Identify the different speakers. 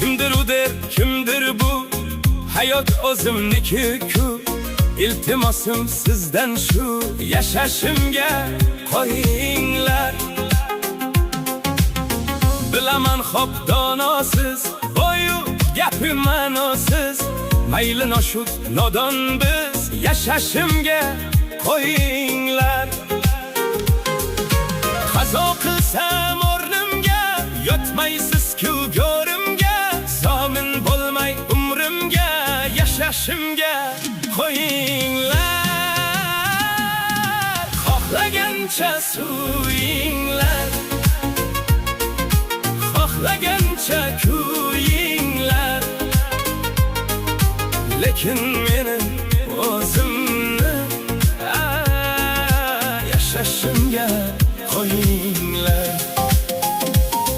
Speaker 1: Kimdir u der, kimdir bu? Hayot o'zimniki-ku. İltimosim sizdan shu, yashashimga qo'yinglar. Bilaman xo'p donosiz, boyu gapi ma'nosiz. Mayli noshud nodon biz, yashashimga qo'yinglar. Qazo qilsam o'rnimga, yotmaysiz-ku go'rimga. Zomin bo'lmay umrimga, yashashimga qo'yinglar. Xohlagancha suyinglar, xohlagancha kuyinglar. Lekin